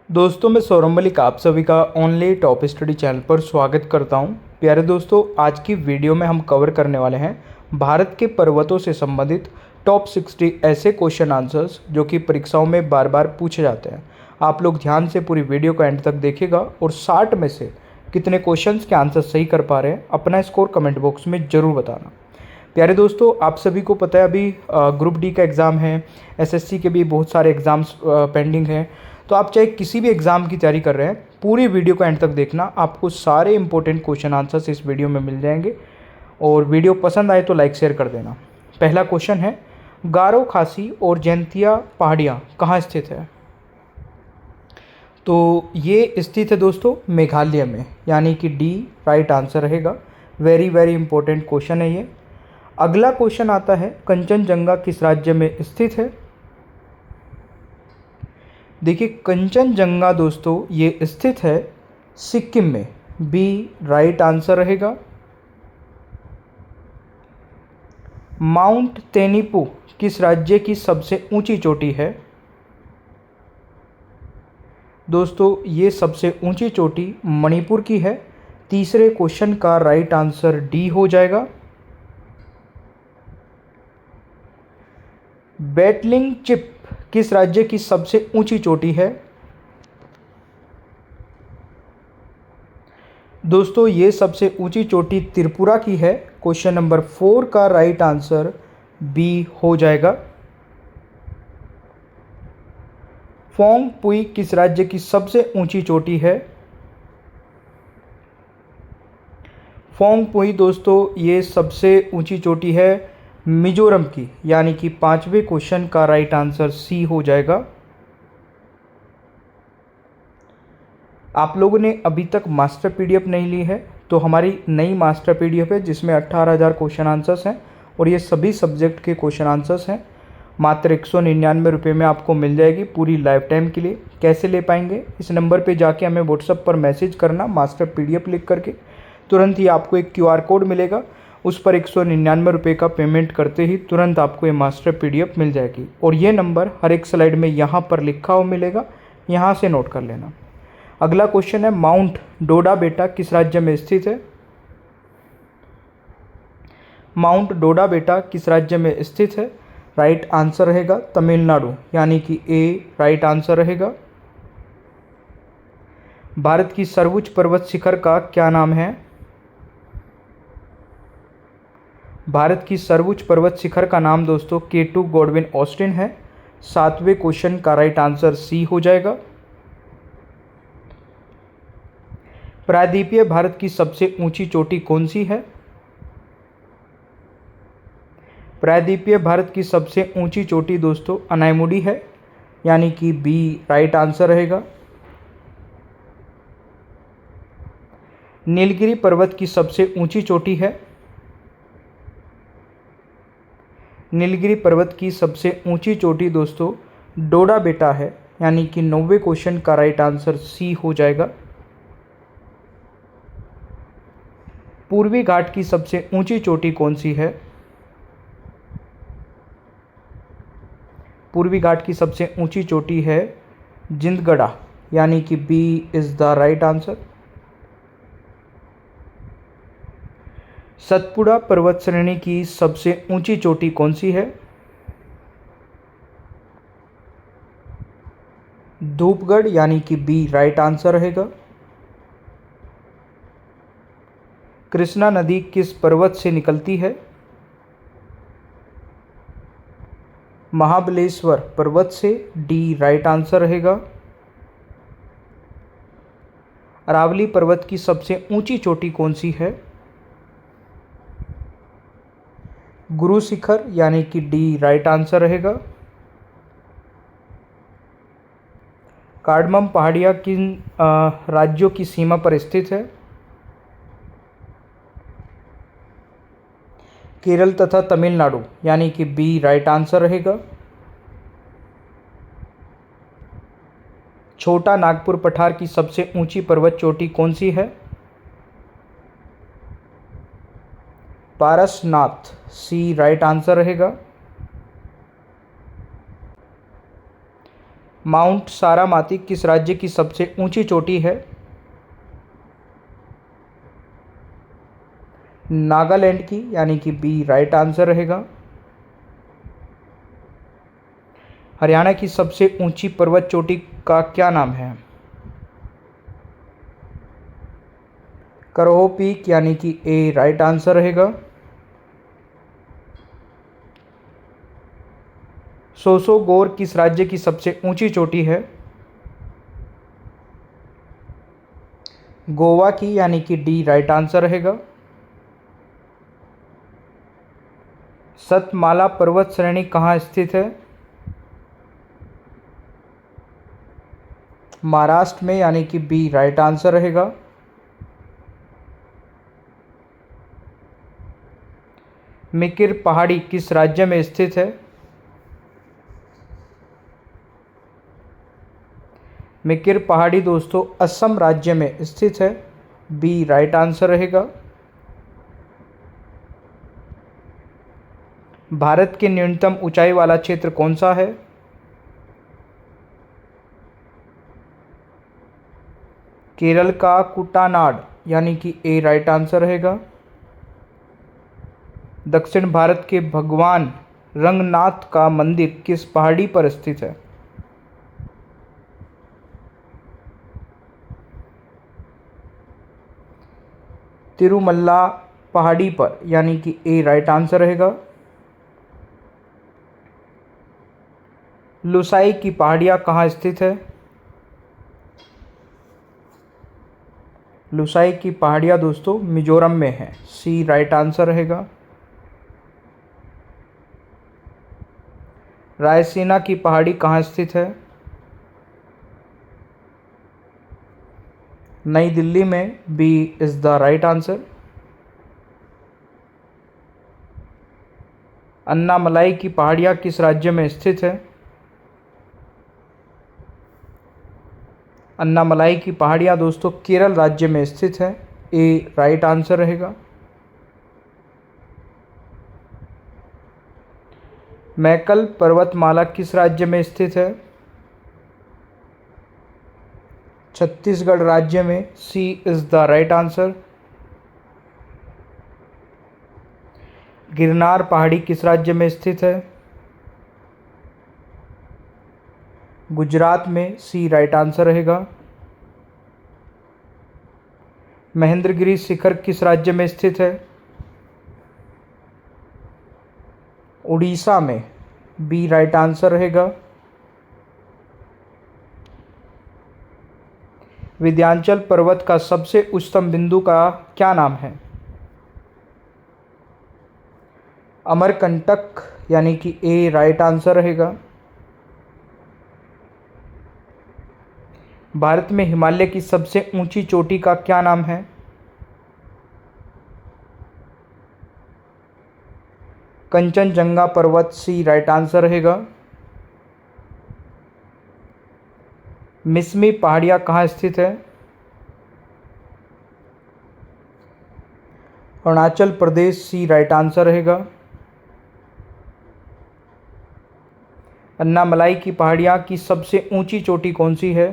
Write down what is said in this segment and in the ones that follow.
दोस्तों मैं सौरभ मलिक आप सभी का ऑनलाइन टॉप स्टडी चैनल पर स्वागत करता हूं। प्यारे दोस्तों, आज की वीडियो में हम कवर करने वाले हैं भारत के पर्वतों से संबंधित टॉप 60 ऐसे क्वेश्चन आंसर्स जो कि परीक्षाओं में बार बार पूछे जाते हैं। आप लोग ध्यान से पूरी वीडियो को एंड तक देखिएगा और 60 में से कितने क्वेश्चंस के आंसर सही कर पा रहे हैं अपना स्कोर कमेंट बॉक्स में ज़रूर बताना। प्यारे दोस्तों, आप सभी को पता है अभी ग्रुप डी का एग्ज़ाम है, एसएससी के भी बहुत सारे एग्ज़ाम्स पेंडिंग हैं। तो आप चाहे किसी भी एग्ज़ाम की तैयारी कर रहे हैं, पूरी वीडियो को एंड तक देखना, आपको सारे इंपॉर्टेंट क्वेश्चन आंसर्स इस वीडियो में मिल जाएंगे। और वीडियो पसंद आए तो लाइक शेयर कर देना। पहला क्वेश्चन है, गारो खासी और जैंतिया पहाड़ियाँ कहाँ स्थित है? तो ये स्थित है दोस्तों मेघालय में, यानी कि डी राइट आंसर रहेगा। वेरी वेरी इंपॉर्टेंट क्वेश्चन है ये। अगला क्वेश्चन आता है, कंचनजंगा किस राज्य में स्थित है? देखिए, कंचनजंगा दोस्तों ये स्थित है सिक्किम में। बी राइट आंसर रहेगा। माउंट तेनिपू किस राज्य की सबसे ऊंची चोटी है? दोस्तों ये सबसे ऊंची चोटी मणिपुर की है। तीसरे क्वेश्चन का राइट आंसर डी हो जाएगा। बैटलिंग चिप किस राज्य की सबसे ऊंची चोटी है? दोस्तों ये सबसे ऊंची चोटी त्रिपुरा की है। क्वेश्चन नंबर 4 का राइट आंसर बी हो जाएगा। फोंग पुई किस राज्य की सबसे ऊंची चोटी है? फोंग पुई दोस्तों ये सबसे ऊंची चोटी है मिजोरम की, यानी कि पांचवें क्वेश्चन का राइट आंसर सी हो जाएगा। आप लोगों ने अभी तक मास्टर पीडीएफ नहीं ली है तो हमारी नई मास्टर पीडीएफ है जिसमें 18,000 क्वेश्चन आंसर्स हैं और ये सभी सब्जेक्ट के क्वेश्चन आंसर्स हैं। मात्र 199 रुपये में आपको मिल जाएगी पूरी लाइफ टाइम के लिए। कैसे ले पाएंगे? इस नंबर पे जाके हमें व्हाट्सएप पर मैसेज करना मास्टर पीडीएफ लिख करके। तुरंत ही आपको एक क्यूआर कोड मिलेगा, उस पर 199 रुपये का पेमेंट करते ही तुरंत आपको ये मास्टर पीडीएफ मिल जाएगी। और ये नंबर हर एक स्लाइड में यहाँ पर लिखा हुआ मिलेगा, यहाँ से नोट कर लेना। अगला क्वेश्चन है, माउंट डोडा बेटा किस राज्य में स्थित है? माउंट डोडा बेटा किस राज्य में स्थित है? राइट आंसर रहेगा तमिलनाडु, यानी कि ए राइट आंसर रहेगा। भारत की सर्वोच्च पर्वत शिखर का क्या नाम है? भारत की सर्वोच्च पर्वत शिखर का नाम दोस्तों K2 गॉडविन ऑस्टिन है। 7वें क्वेश्चन का राइट आंसर सी हो जाएगा। प्रायद्वीपीय भारत की सबसे ऊंची चोटी कौन सी है? प्रायद्वीपीय भारत की सबसे ऊंची चोटी दोस्तों अनायमुडी है, यानी कि बी राइट आंसर रहेगा। नीलगिरी पर्वत की सबसे ऊंची चोटी है? नीलगिरी पर्वत की सबसे ऊंची चोटी दोस्तों डोडा बेटा है, यानी कि 9वें क्वेश्चन का राइट आंसर सी हो जाएगा। पूर्वी घाट की सबसे ऊंची चोटी कौन सी है? पूर्वी घाट की सबसे ऊंची चोटी है जिंदगढ़ा, यानी कि B is the right answer. Satpura पर्वत श्रेणी की सबसे ऊंची चोटी कौन सी है? धूपगढ़, यानी कि बी राइट आंसर रहेगा। कृष्णा नदी किस पर्वत से निकलती है? महाबलेश्वर पर्वत से, डी राइट आंसर रहेगा। अरावली पर्वत की सबसे ऊंची चोटी कौन सी है? गुरु शिखर, यानी कि डी राइट आंसर रहेगा। कार्डमम पहाड़ियाँ किन राज्यों की सीमा पर स्थित है? केरल तथा तमिलनाडु, यानी कि बी राइट आंसर रहेगा। छोटा नागपुर पठार की सबसे ऊंची पर्वत चोटी कौन सी है? पारसनाथ, सी राइट आंसर रहेगा। माउंट सारामाती किस राज्य की सबसे ऊंची चोटी है? नागालैंड की, यानी कि बी राइट आंसर रहेगा। हरियाणा की सबसे ऊंची पर्वत चोटी का क्या नाम है? करोहो पीक, यानी कि ए राइट आंसर रहेगा। सोसोगोर किस राज्य की सबसे ऊंची चोटी है? गोवा की, यानी कि डी राइट आंसर रहेगा। सतमाला पर्वत श्रेणी कहाँ स्थित है? महाराष्ट्र में, यानी कि बी राइट आंसर रहेगा। मिकिर पहाड़ी किस राज्य में स्थित है? मिकिर पहाड़ी दोस्तों असम राज्य में स्थित है। बी राइट आंसर रहेगा। भारत की न्यूनतम ऊंचाई वाला क्षेत्र कौन सा है? केरल का कुटानाड, यानी कि ए राइट आंसर रहेगा। दक्षिण भारत के भगवान रंगनाथ का मंदिर किस पहाड़ी पर स्थित है? तिरुमल्ला पहाड़ी पर, यानी कि ए राइट आंसर रहेगा। लुसाई की पहाड़ियाँ कहाँ स्थित है? लुसाई की पहाड़ियाँ दोस्तों मिजोरम में है। सी राइट आंसर रहेगा। रायसीना की पहाड़ी कहाँ स्थित है? नई दिल्ली में। B is the right answer. Annamalai की पहाड़ियाँ किस राज्य में स्थित है? अन्नामलाई की पहाड़ियाँ दोस्तों केरल राज्य में स्थित है। ए राइट आंसर रहेगा। मैकल पर्वतमाला किस राज्य में स्थित है? छत्तीसगढ़ राज्य में। C is the right answer. Girnar पहाड़ी किस राज्य में स्थित है? गुजरात में। सी राइट आंसर रहेगा। महेंद्रगिरी शिखर किस राज्य में स्थित है? उड़ीसा में। बी राइट आंसर रहेगा। विंध्याचल पर्वत का सबसे उच्चतम बिंदु का क्या नाम है? अमरकंटक, यानी कि ए राइट आंसर रहेगा। भारत में हिमालय की सबसे ऊंची चोटी का क्या नाम है? कंचनजंगा पर्वत। सी राइट आंसर रहेगा। मिसमी पहाड़ियाँ कहाँ स्थित है? अरुणाचल प्रदेश। सी राइट आंसर रहेगा। अन्नामलाई की पहाड़ियाँ की सबसे ऊंची चोटी कौन सी है?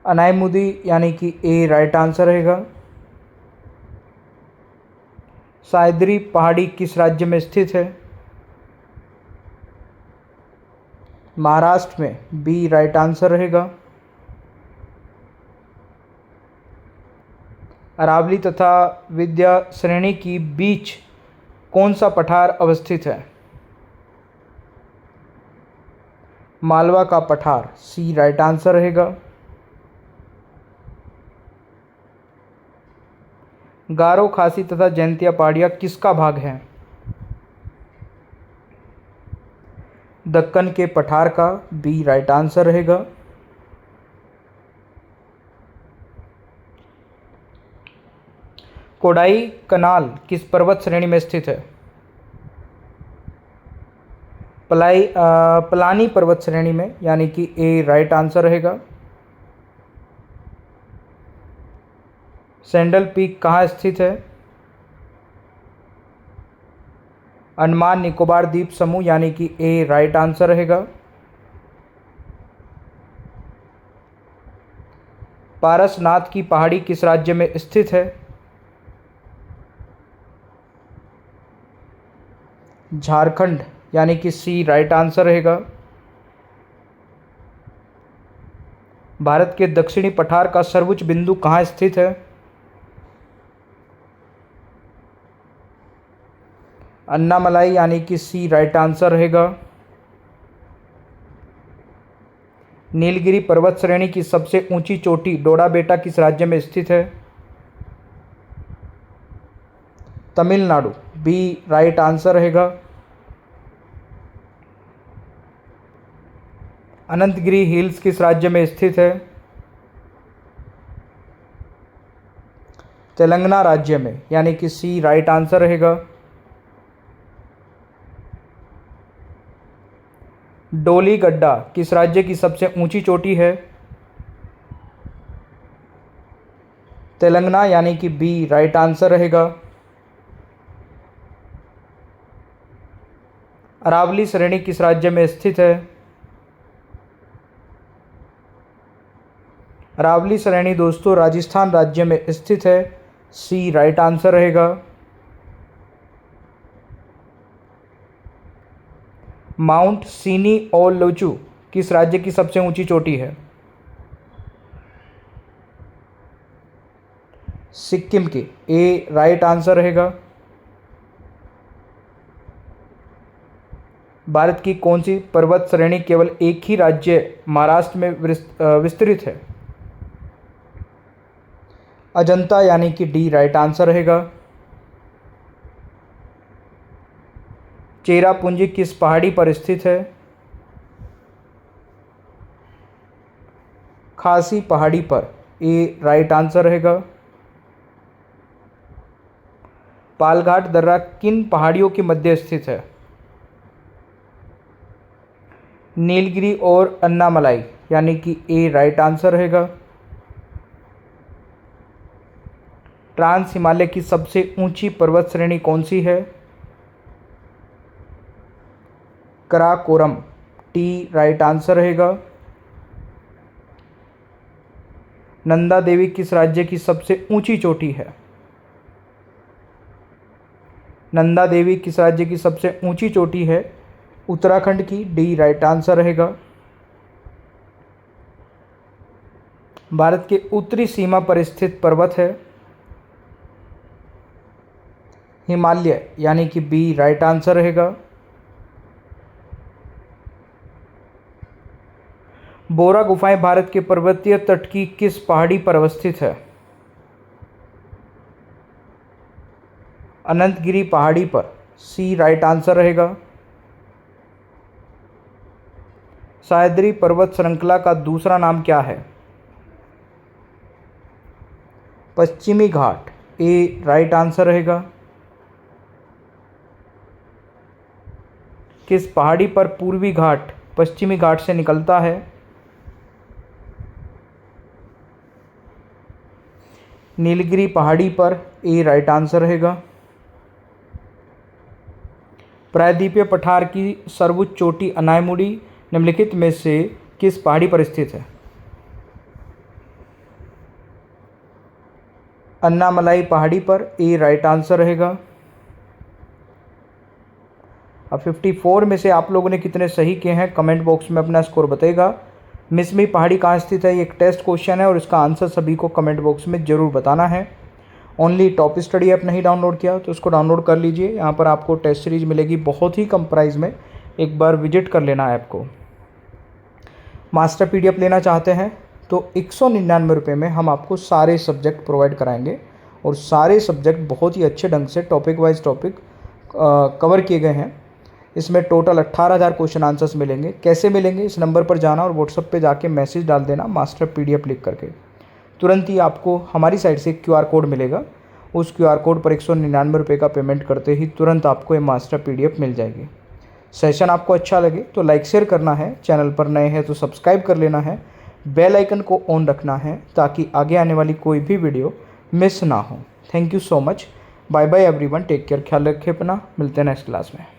अनायमुदी, यानी कि ए राइट आंसर रहेगा। सायद्री पहाड़ी किस राज्य में स्थित है? महाराष्ट्र में। बी राइट आंसर रहेगा। अरावली तथा विंध्य श्रेणी की बीच कौन सा पठार अवस्थित है? मालवा का पठार। सी राइट आंसर रहेगा। गारो, खासी तथा जैंतिया पहाड़ियाँ किसका भाग हैं? दक्कन के पठार का। बी राइट आंसर रहेगा। कोडाई कनाल किस पर्वत श्रेणी में स्थित है? पलानी पर्वत श्रेणी में, यानी कि ए राइट आंसर रहेगा। सैंडल पीक कहाँ स्थित है? अंडमान निकोबार द्वीप समूह यानी कि ए राइट आंसर रहेगा। पारसनाथ की पहाड़ी किस राज्य में स्थित है? झारखंड यानी कि सी राइट आंसर रहेगा। भारत के दक्षिणी पठार का सर्वोच्च बिंदु कहाँ स्थित है? अन्नामलाई यानी कि सी राइट आंसर रहेगा। नीलगिरी पर्वत श्रेणी की सबसे ऊंची चोटी डोडाबेटा किस राज्य में स्थित है? तमिलनाडु, बी राइट आंसर रहेगा। अनंतगिरी हिल्स किस राज्य में स्थित है? तेलंगाना राज्य में यानी कि सी राइट आंसर रहेगा। डोली गड्ढा किस राज्य की सबसे ऊंची चोटी है? तेलंगाना यानी कि बी राइट आंसर रहेगा। अरावली श्रेणी किस राज्य में स्थित है? अरावली श्रेणी दोस्तों राजस्थान राज्य में स्थित है। सी राइट आंसर रहेगा। माउंट सीनी और लोचू किस राज्य की सबसे ऊंची चोटी है? सिक्किम की, ए राइट आंसर रहेगा। भारत की कौन सी पर्वत श्रेणी केवल एक ही राज्य महाराष्ट्र में विस्तृत है? अजंता यानी कि डी राइट आंसर रहेगा। चेरापूंजी किस पहाड़ी पर स्थित है? खासी पहाड़ी पर, ए राइट आंसर रहेगा। पालघाट दर्रा किन पहाड़ियों के मध्य स्थित है? नीलगिरी और अन्नामलाई यानी कि ए राइट आंसर रहेगा। ट्रांस हिमालय की सबसे ऊंची पर्वत श्रेणी कौन सी है? कराकोरम, टी राइट आंसर रहेगा। नंदा देवी किस राज्य की सबसे ऊंची चोटी है? नंदा देवी किस राज्य की सबसे ऊंची चोटी है? उत्तराखंड की, डी राइट आंसर रहेगा। भारत के उत्तरी सीमा पर स्थित पर्वत है? हिमालय यानी कि बी राइट आंसर रहेगा। बोरा गुफाएं भारत के पर्वतीय तट की किस पहाड़ी पर अवस्थित है? अनंतगिरी पहाड़ी पर, सी राइट आंसर रहेगा। सह्याद्री पर्वत श्रृंखला का दूसरा नाम क्या है? पश्चिमी घाट, ए राइट आंसर रहेगा। किस पहाड़ी पर पूर्वी घाट पश्चिमी घाट से निकलता है? नीलगिरी पहाड़ी पर, ए राइट आंसर रहेगा। प्रायद्वीपीय पठार की सर्वोच्च चोटी अनायमुड़ी निम्नलिखित में से किस पहाड़ी पर स्थित है? अन्नामलाई पहाड़ी पर, ए राइट आंसर रहेगा। अब 54 में से आप लोगों ने कितने सही किए हैं कमेंट बॉक्स में अपना स्कोर बताएगा। मिसमी पहाड़ी कहाँ स्थित है, ये एक टेस्ट क्वेश्चन है और इसका आंसर सभी को कमेंट बॉक्स में ज़रूर बताना है। ओनली टॉप स्टडी ऐप नहीं डाउनलोड किया तो उसको डाउनलोड कर लीजिए। यहाँ पर आपको टेस्ट सीरीज मिलेगी बहुत ही कम प्राइस में, एक बार विजिट कर लेना ऐप को। मास्टर PDF लेना चाहते हैं तो 199 रुपये में हम आपको सारे सब्जेक्ट प्रोवाइड कराएंगे और सारे सब्जेक्ट बहुत ही अच्छे ढंग से टॉपिक वाइज टॉपिक कवर किए गए हैं। इसमें टोटल 18,000 क्वेश्चन आंसर्स मिलेंगे। कैसे मिलेंगे? इस नंबर पर जाना और व्हाट्सएप पे जाके मैसेज डाल देना मास्टर PDF लिख करके। तुरंत ही आपको हमारी साइड से QR कोड मिलेगा। उस QR कोड पर 199 रुपये का पेमेंट करते ही तुरंत आपको ये मास्टर PDF मिल जाएगी। सेशन आपको अच्छा लगे तो लाइक शेयर करना है, चैनल पर नए हैं तो सब्सक्राइब कर लेना है, बेल आइकन को ऑन रखना है ताकि आगे आने वाली कोई भी वीडियो मिस ना हो। Thank you so much. Bye bye everyone, take care, ख्याल रखें अपना, मिलते हैं नेक्स्ट क्लास में।